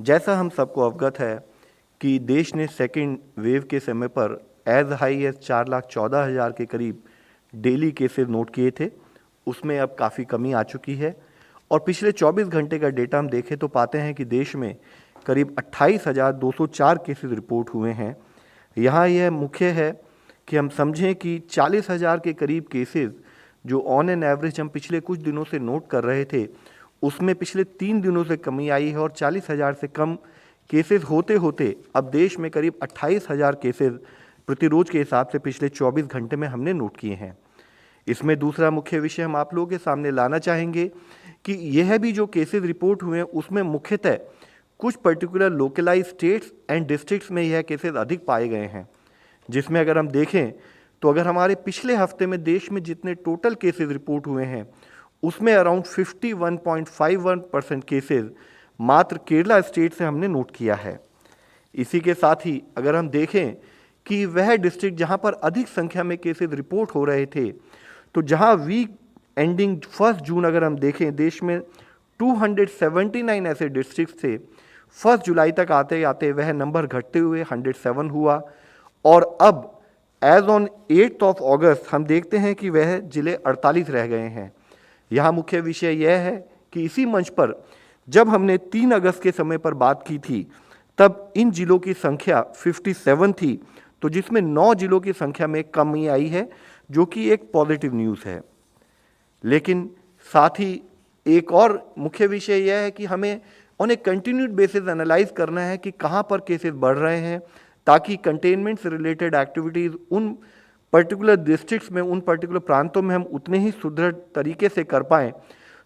जैसा हम सबको अवगत है कि देश ने सेकेंड वेव के समय पर एज हाई एज 4,14,000 के करीब डेली केसेस नोट किए थे। उसमें अब काफ़ी कमी आ चुकी है और पिछले 24 घंटे का डेटा हम देखें तो पाते हैं कि देश में करीब 28,204 केसेस रिपोर्ट हुए हैं। यहाँ यह मुख्य है कि हम समझें कि 40,000 के करीब केसेस जो ऑन एन एवरेज हम पिछले कुछ दिनों से नोट कर रहे थे, उसमें पिछले 3 दिनों से कमी आई है और 40,000 से कम केसेस होते होते अब देश में करीब 28,000 केसेस प्रतिरोज के हिसाब से पिछले 24 घंटे में हमने नोट किए हैं। इसमें दूसरा मुख्य विषय हम आप लोगों के सामने लाना चाहेंगे कि यह भी जो केसेस रिपोर्ट हुए हैं उसमें मुख्यतः कुछ particular localise states and districts में यह केसेस अधिक पाए गए हैं, जिसमें अगर हम देखें तो अगर हमारे पिछले हफ्ते में देश में जितने टोटल केसेस रिपोर्ट हुए हैं उसमें अराउंड 51.51% केसेस मात्र केरला स्टेट से हमने नोट किया है। इसी के साथ ही अगर हम देखें कि वह डिस्ट्रिक्ट जहां पर अधिक संख्या में केसेस रिपोर्ट हो रहे थे, तो जहां वीक एंडिंग 1 जून अगर हम देखें देश में 279 ऐसे डिस्ट्रिक्ट थे, 1 जुलाई तक आते आते वह नंबर घटते हुए 107 हुआ और अब एज ऑन 8 अगस्त हम देखते हैं कि वह जिले 48 रह गए हैं। यहाँ मुख्य विषय यह है कि इसी मंच पर जब हमने 3 अगस्त के समय पर बात की थी तब इन जिलों की संख्या 57 थी, तो जिसमें 9 जिलों की संख्या में कमी आई है, जो कि एक पॉजिटिव न्यूज़ है। लेकिन साथ ही एक और मुख्य विषय यह है कि हमें on A continued basis analyse करना है कि कहाँ पर केसेस बढ़ रहे हैं, ताकि कंटेनमेंट से रिलेटेड एक्टिविटीज़ उन पर्टिकुलर डिस्ट्रिक्ट्स में, उन पर्टिकुलर प्रांतों में हम उतने ही सुदृढ़ तरीके से कर पाएँ।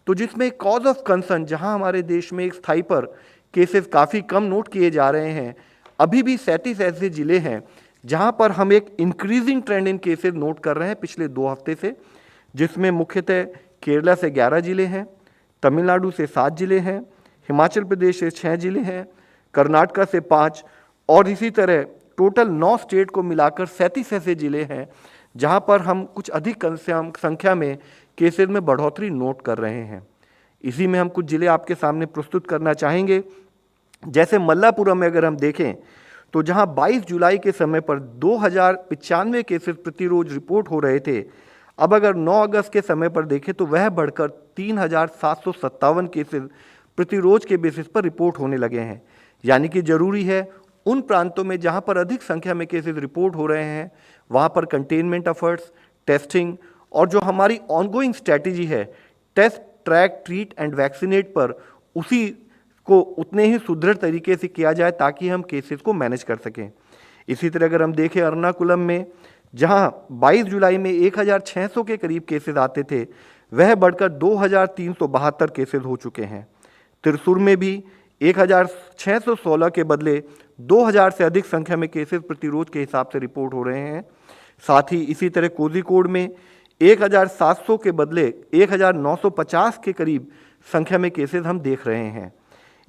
तो जिसमें कॉज ऑफ कंसर्न जहां हमारे देश में एक स्थाई पर केसेस काफ़ी कम नोट किए जा रहे हैं, अभी भी 37 ऐसे ज़िले हैं जहां पर हम एक इंक्रीजिंग ट्रेंड इन केसेस नोट कर रहे हैं पिछले 2 हफ्ते से, जिसमें मुख्यतः केरला से 11 ज़िले हैं, तमिलनाडु से 7 ज़िले हैं, हिमाचल प्रदेश से 6 ज़िले हैं, कर्नाटका से 5 और इसी तरह टोटल 9 स्टेट को मिलाकर 37 ऐसे ज़िले हैं जहां पर हम कुछ अधिक संख्या में केसेस में बढ़ोतरी नोट कर रहे हैं। इसी में हम कुछ ज़िले आपके सामने प्रस्तुत करना चाहेंगे। जैसे मल्लापुरम में अगर हम देखें तो जहां 22 जुलाई के समय पर 2,095 केसेस प्रतिरोज रिपोर्ट हो रहे थे, अब अगर 9 अगस्त के समय पर देखें तो वह बढ़कर 3,757 केसेस प्रतिरोज के बेसिस पर रिपोर्ट होने लगे हैं। यानी कि जरूरी है उन प्रांतों में जहां पर अधिक संख्या में केसेस रिपोर्ट हो रहे हैं वहां पर कंटेनमेंट एफर्ट्स, टेस्टिंग और जो हमारी ऑनगोइंग स्ट्रैटेजी है test, track, treat and vaccinate पर, उसी को उतने ही सुदृढ़ तरीके से किया जाए ताकि हम केसेस को मैनेज कर सकें। इसी तरह अगर हम देखें एर्नाकुलम में जहां 22 जुलाई में 1,600 के करीब केसेस आते थे, वह बढ़कर 2,372 केसेस हो चुके हैं। त्रिशूर में भी 1,616 के बदले 2,000 से अधिक संख्या में केसेस प्रतिरोध के हिसाब से रिपोर्ट हो रहे हैं। साथ ही इसी तरह कोझिकोड में 1,700 के बदले 1,950 के करीब संख्या में केसेस हम देख रहे हैं।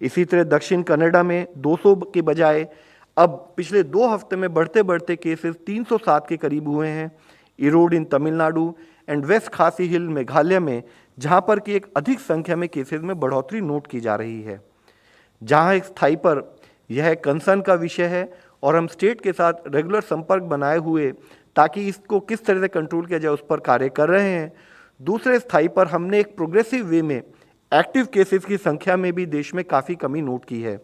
इसी तरह दक्षिण कन्नड़ा में 200 के बजाय अब पिछले 2 हफ्ते में बढ़ते बढ़ते केसेस 307 के करीब हुए हैं। इरोड इन तमिलनाडु एंड वेस्ट खासी हिल मेघालय में जहां पर कि एक अधिक संख्या में केसेस में बढ़ोतरी नोट की जा रही है। जहां एक स्थाई पर यह कंसर्न का विषय है और हम स्टेट के साथ रेगुलर संपर्क बनाए हुए ताकि इसको किस तरह से कंट्रोल किया जाए उस पर कार्य कर रहे हैं। दूसरे स्थाई पर हमने एक प्रोग्रेसिव वे में एक्टिव केसेस की संख्या में भी देश में काफ़ी कमी नोट की है।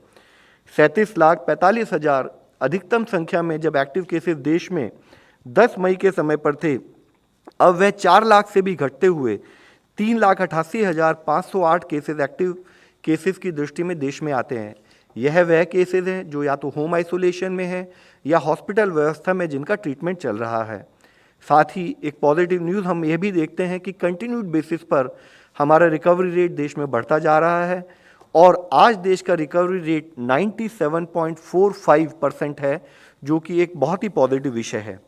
37,45,000 अधिकतम संख्या में जब एक्टिव केसेस देश में 10 मई के समय पर थे, अब वह 4 लाख से भी घटते हुए 3,88,508 केसेस एक्टिव केसेस की दृष्टि में देश में आते हैं। यह वह केसेस हैं जो या तो होम आइसोलेशन में है या हॉस्पिटल व्यवस्था में जिनका ट्रीटमेंट चल रहा है। साथ ही एक पॉजिटिव न्यूज़ हम यह भी देखते हैं कि कंटिन्यूड बेसिस पर हमारा रिकवरी रेट देश में बढ़ता जा रहा है और आज देश का रिकवरी रेट 97.45% है, जो कि एक बहुत ही पॉजिटिव विषय है।